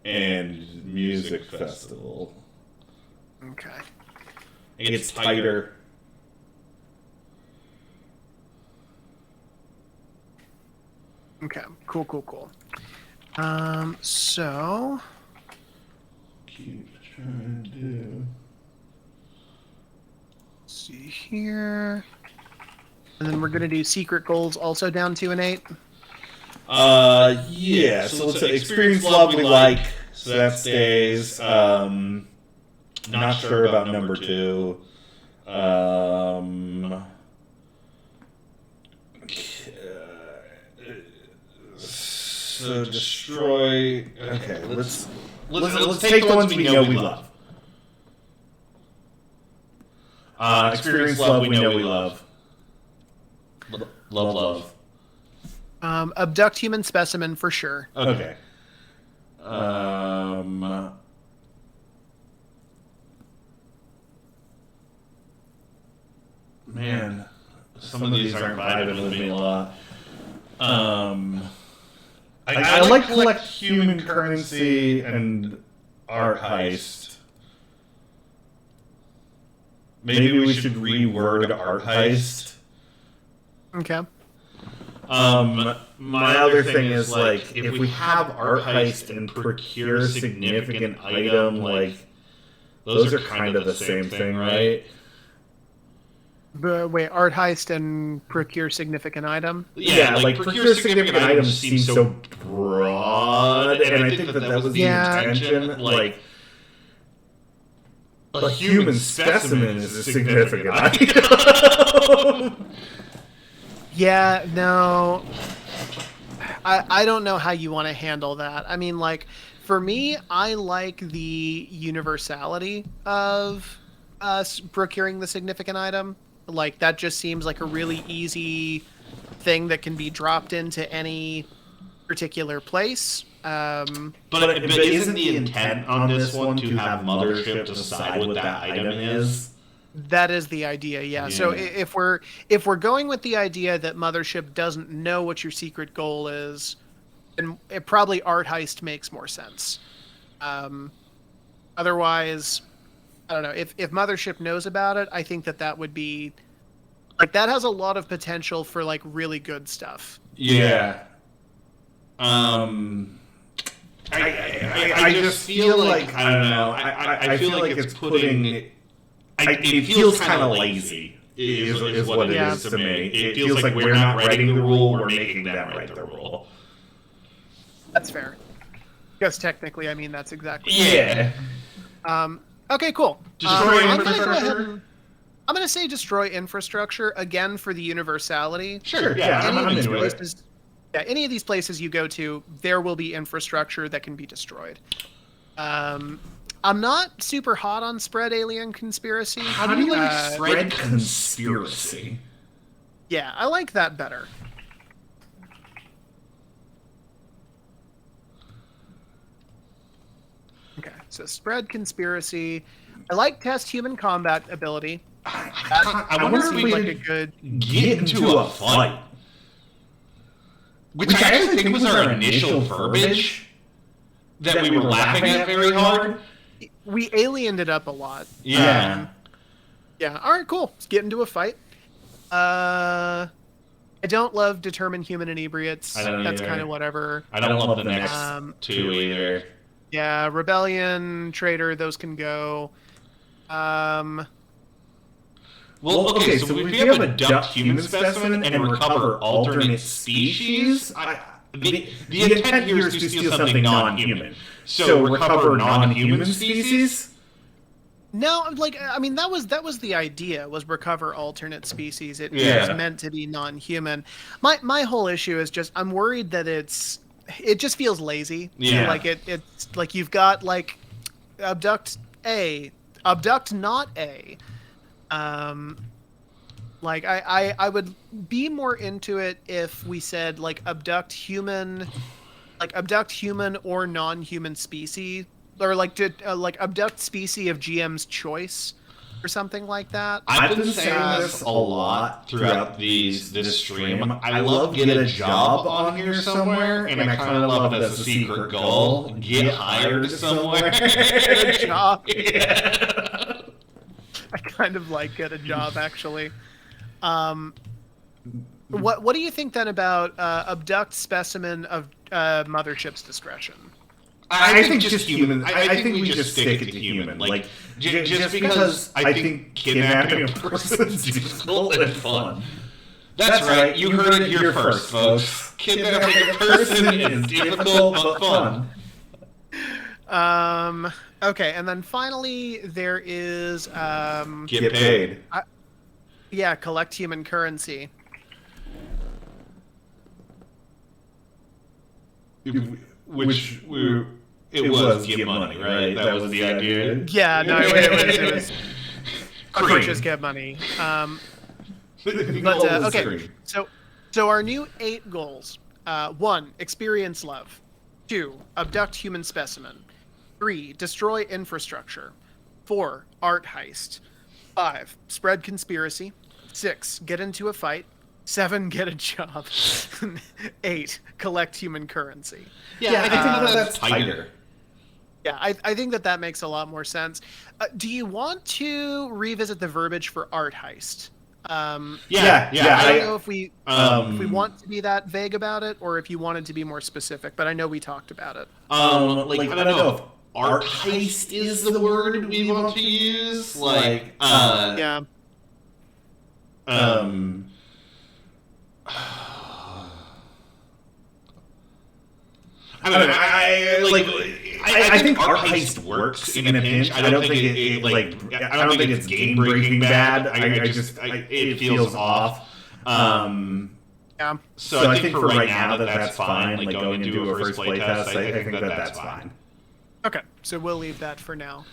and music festival. Okay. It's tighter. Okay. Cool. So. Keep trying to. See here. And then we're going to do secret goals also down to an 8. Yeah. So let's say experience love we like. So that stays. Not sure about number 2. So destroy. Okay, let's take the ones we know we love. Experience love we know we love. Love. Abduct human specimen for sure. Okay. Man, some of these aren't vibing with me a lot. I like collect human currency and art heist. Maybe we should reword art heist. Okay. My other thing is, like, if we have art heist and procure significant item, like, those are kind of the same thing, right? But wait, art heist and procure significant item? Yeah, like procure significant items seems so broad, and I think that was the intention. Like, a human specimen is a significant item. Yeah, no. I don't know how you want to handle that. I mean, like, for me, I like the universality of us procuring the significant item. Like, that just seems like a really easy thing that can be dropped into any particular place. But isn't the intent on this one to have Mothership decide what that item is? That is the idea, yeah. So if we're going with the idea that Mothership doesn't know what your secret goal is, then it probably art heist makes more sense. Otherwise, I don't know. If Mothership knows about it, I think that would be like, that has a lot of potential for like really good stuff. Yeah. I just feel like, I don't know. I feel like it's putting. It feels kind of lazy, is what it is to me. It feels like we're not writing the rule, we're making them write the rule. That's fair. Because technically, I mean, that's exactly Yeah. Okay, cool. Destroy I'm infrastructure? I'm going to say destroy infrastructure, again, for the universality. Sure, yeah, I'm into it. Yeah, any of these places you go to, there will be infrastructure that can be destroyed. I'm not super hot on spread alien conspiracy. How do you like spread conspiracy? Yeah, I like that better. Okay, so spread conspiracy. I like test human combat ability. I wonder if we like could a good get into a fight. Which I actually think was our initial verbiage that we were laughing at very hard. We aliened it up a lot. Yeah. Yeah. All right. Cool. Let's get into a fight. I don't love determined human inebriates. That's kind of whatever. I don't love the next two either. Yeah. Rebellion, traitor. Those can go. Well, okay. So if we have abduct human specimen and recover alternate species, the intent here is to steal something non-human. So recover non-human species? No, like, I mean, that was the idea, was recover alternate species. It was meant to be non-human. My whole issue is just, I'm worried that it just feels lazy. Yeah. Like it's like you've got like abduct A, abduct not A. Like I would be more into it if we said like abduct human or non-human species, or like abduct species of GM's choice or something like that. I've been saying this a lot throughout this stream. I love get a job on here somewhere, and I kind of love it as a secret goal. Get hired somewhere. Get a job. Yeah. I kind of like get a job, actually. What do you think then about abduct specimen of Mothership's discretion? I think just human. I think we just stick it to human. Like, just because I think kidnapping a person is difficult and fun. That's right. You heard it here first, folks. Kidnapping a person is difficult but fun. Okay, and then finally there is Get paid. collect human currency. Which it was get money, right? That was the idea. Yeah, no, it was just get money. Okay, so our new 8 goals: 1, experience love; 2, abduct human specimen; 3, destroy infrastructure; 4, art heist; 5, spread conspiracy; 6, get into a fight; 7, get a job; 8, collect human currency. Yeah, I think that's tighter. Yeah, I think that makes a lot more sense. Do you want to revisit the verbiage for art heist? Yeah. I don't know if we want to be that vague about it, or if you wanted to be more specific. But I know we talked about it. I don't know if art heist is the word we want to use. Yeah. I think art heist works in a pinch. I don't think it's game breaking bad. It feels off. Yeah. So I think for right now that's fine. Like going into a first play test, I think that's fine. Okay, so we'll leave that for now.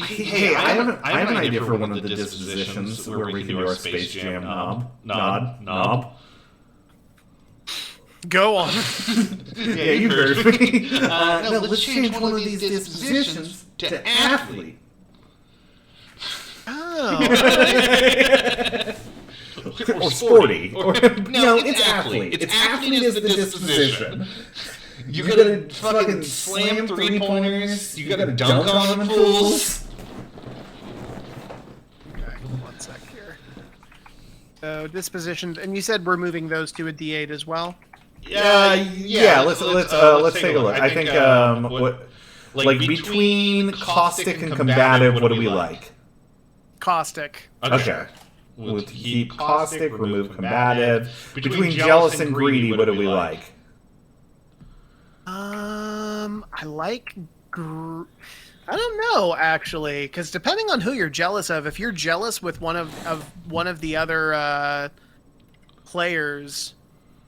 Hey, I have an idea for one of the dispositions where we can do our Space Jam knob. Go on. Yeah, you heard me. No, let's change one of these dispositions to athlete. Oh. Or sporty. No, it's athlete. It's athlete is the disposition. You gotta fucking slam 3-pointers. You gotta dunk on them fools. Okay, 1 sec here. So dispositions, and you said we're moving those to a D8 as well. Yeah. Let's take a look. I think what between caustic and combative, what do we like? Caustic. Okay. We'll keep caustic, remove combative. Between jealous and greedy, what do we like? I like. I don't know actually, because depending on who you're jealous of, if you're jealous with one of the other players,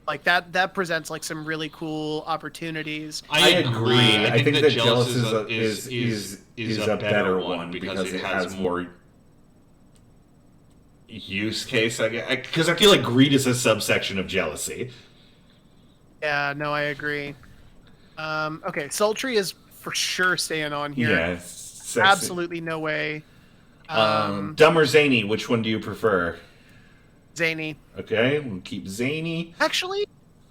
like that presents like some really cool opportunities. I agree. I think that jealous is a better one because it has more use case. Because I feel like greed is a subsection of jealousy. Yeah, no, I agree. Okay, sultry is for sure staying on here. Yeah, sexy. Absolutely no way. Dumb or zany? Which one do you prefer? Zany. Okay, we'll keep zany. Actually,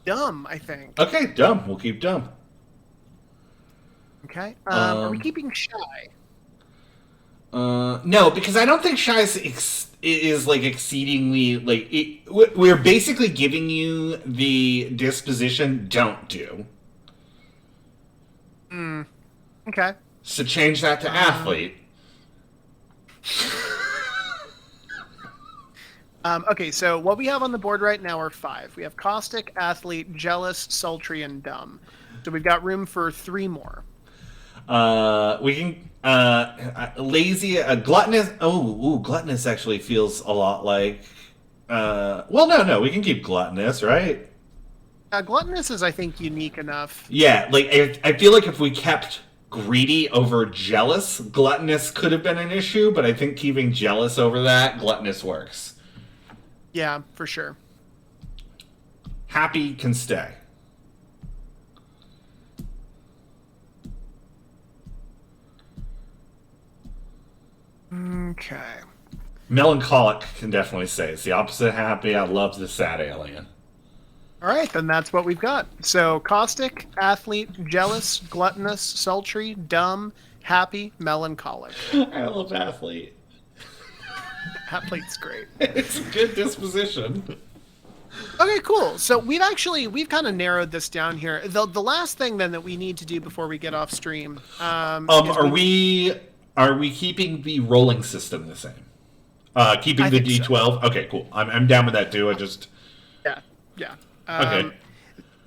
dumb, I think. Okay, dumb. We'll keep dumb. Okay. Are we keeping shy? No, because I don't think shy is like exceedingly like we're basically giving you the disposition don't do. Okay. So change that to athlete. Okay, so what we have on the board right now are 5. We have caustic, athlete, jealous, sultry, and dumb. So we've got room for 3 more. We can lazy, gluttonous. Gluttonous actually feels a lot like. No, we can keep gluttonous, right? Gluttonous is, I think, unique enough. Yeah, like I feel like if we kept greedy over jealous, gluttonous could have been an issue, but I think keeping jealous over that, gluttonous works. Yeah, for sure. Happy can stay. Okay. Melancholic can definitely stay. It's the opposite of happy. I love the sad alien. All right, then that's what we've got. So caustic, athlete, jealous, gluttonous, sultry, dumb, happy, melancholic. I love athlete. Athlete's great. It's a good disposition. Okay, cool. So we've kind of narrowed this down here. The last thing then that we need to do before we get off stream. Are we keeping the rolling system the same? Keeping the D12. So. Okay, cool. I'm down with that too. I just. Yeah. Okay.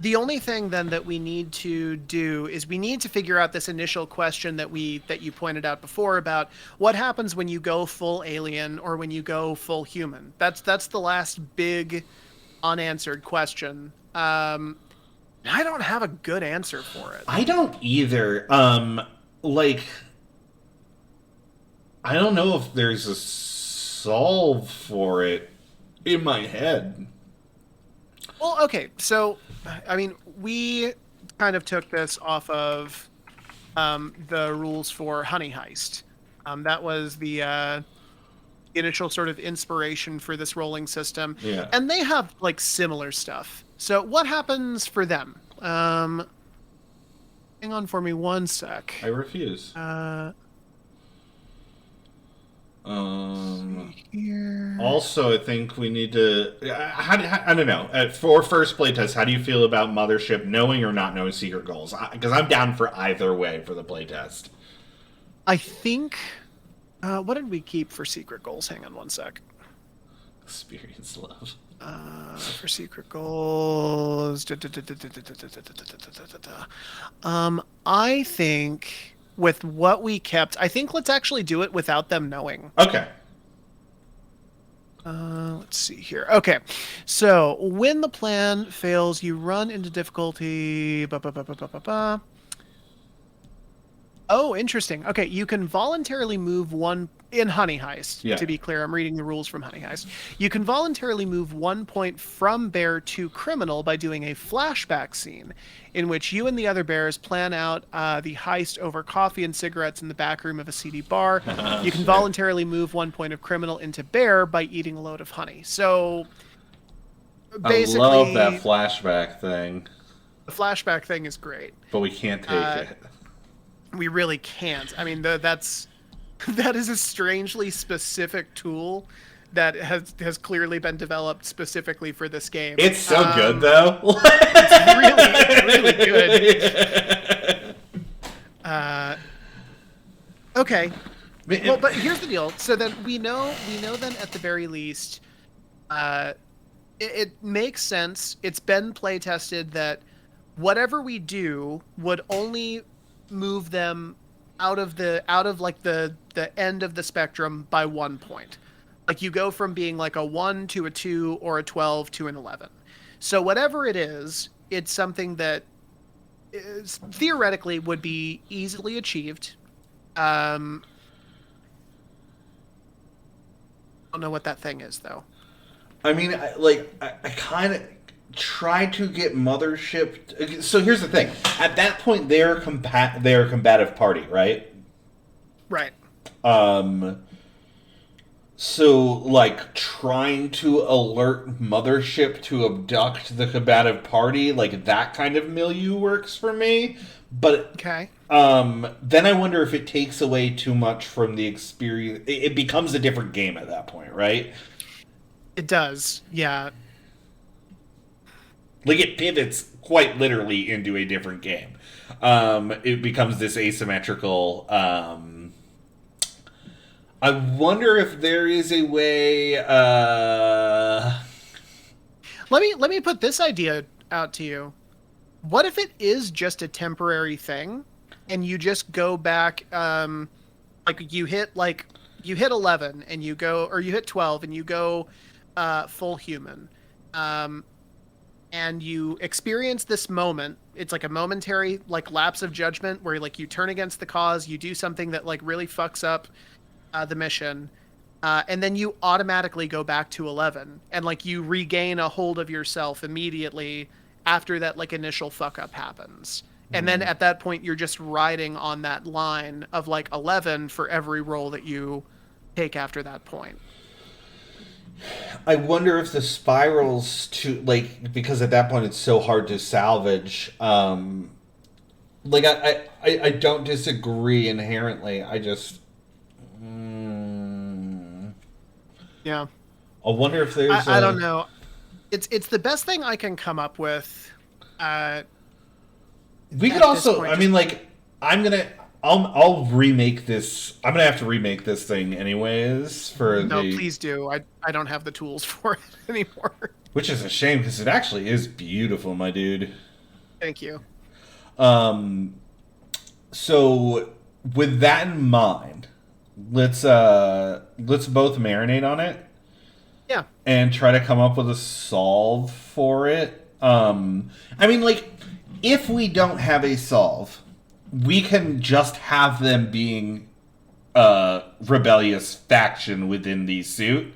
The only thing then that we need to do is we need to figure out this initial question that you pointed out before about what happens when you go full alien or when you go full human. That's the last big unanswered question. I don't have a good answer for it. I don't either. Like, I don't know if there's a solve for it in my head. Well, okay, so I mean, we kind of took this off of the rules for Honey Heist. That was the initial sort of inspiration for this rolling system. Yeah. And they have like similar stuff. So what happens for them? Hang on for me one sec. I refuse. Here. Also, I think we need to. I don't know. For first playtest, how do you feel about Mothership knowing or not knowing secret goals? Because I'm down for either way for the playtest. I think. What did we keep for secret goals? Hang on one sec. Experience love. For secret goals. I think with what we kept, I think let's actually do it without them knowing. Okay. Let's see here. Okay, so when the plan fails, you run into difficulty. Oh, interesting. Okay, you can voluntarily move one in Honey Heist. Yeah. To be clear, I'm reading the rules from Honey Heist. You can voluntarily move 1 point from bear to criminal by doing a flashback scene in which you and the other bears plan out the heist over coffee and cigarettes in the back room of a seedy bar. You can voluntarily move 1 point of criminal into bear by eating a load of honey. So basically, I love that flashback thing. The flashback thing is great. But we can't take it. We really can't. I mean, that is a strangely specific tool that has clearly been developed specifically for this game. It's so good, though. It's really good. Okay. Well, but here's the deal. So then we know then at the very least, it makes sense. It's been play tested that whatever we do would only move them out of like the end of the spectrum by 1 point. Like you go from being like a 1 to a 2 or a 12 to an 11. So whatever it is, it's something that is, theoretically would be easily achieved. I don't know what that thing is though. I mean, I kind of try to get Mothership. So here's the thing: at that point, they're a combative party, right? Right. So like trying to alert Mothership to abduct the combative party, like that kind of milieu works for me. But okay. Then I wonder if it takes away too much from the experience. It becomes a different game at that point, right? It does, yeah. Like, it pivots quite literally into a different game. It becomes this asymmetrical... I wonder if there is a way... Let me put this idea out to you. What if it is just a temporary thing, and you just go back... like, you hit 11, and you go... Or you hit 12, and you go full human. And you experience this moment. It's like a momentary like lapse of judgment where like you turn against the cause, you do something that like really fucks up the mission, and then you automatically go back to 11, and like you regain a hold of yourself immediately after that like initial fuck up happens. And then at that point you're just riding on that line of like 11 for every roll that you take after that point. I wonder if the spirals to like, because at that point it's so hard to salvage. Like I don't disagree inherently. I just yeah. I wonder if there's. I don't know. It's the best thing I can come up with. We could also. I mean, like, I'll remake this. I'm gonna have to remake this thing anyways for No, please do. I don't have the tools for it anymore. Which is a shame because it actually is beautiful, my dude. Thank you. So with that in mind, let's both marinate on it. Yeah. And try to come up with a solve for it. I mean, like, if we don't have a solve, we can just have them being a rebellious faction within the suit.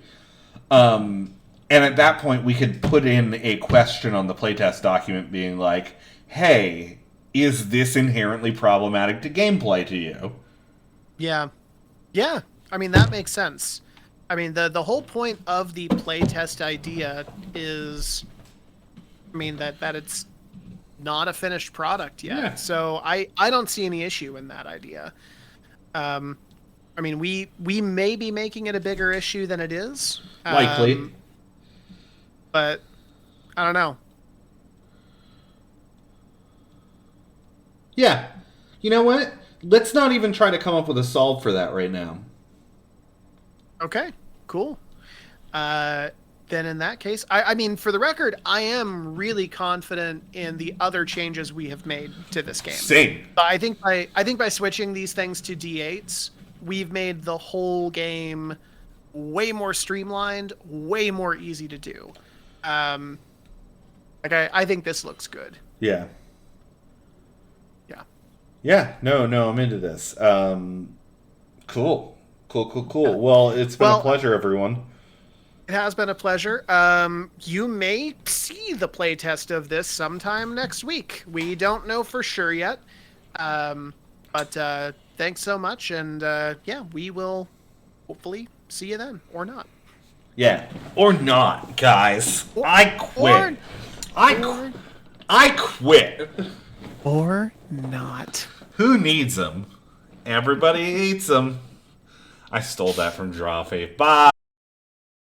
And at that point, we could put in a question on the playtest document being like, hey, is this inherently problematic to gameplay to you? Yeah. Yeah. I mean, that makes sense. I mean, the whole point of the playtest idea is, I mean, that it's not a finished product yet. Yeah. So I don't see any issue in that idea. I mean, we may be making it a bigger issue than it is. Likely. But I don't know. Yeah. You know what? Let's not even try to come up with a solve for that right now. Okay, cool. Then in that case, I mean, for the record, I am really confident in the other changes we have made to this game. Same. I think by switching these things to D8s, we've made the whole game way more streamlined, way more easy to do. I think this looks good. Yeah. Yeah. Yeah. No, I'm into this. Cool. Well, it's been a pleasure, everyone. It has been a pleasure. You may see the playtest of this sometime next week. We don't know for sure yet. But thanks so much. And yeah, we will hopefully see you then. Or not. Yeah. Or not, guys. I quit. I quit. Or not. Who needs them? Everybody hates them. I stole that from Drawfee. Bye.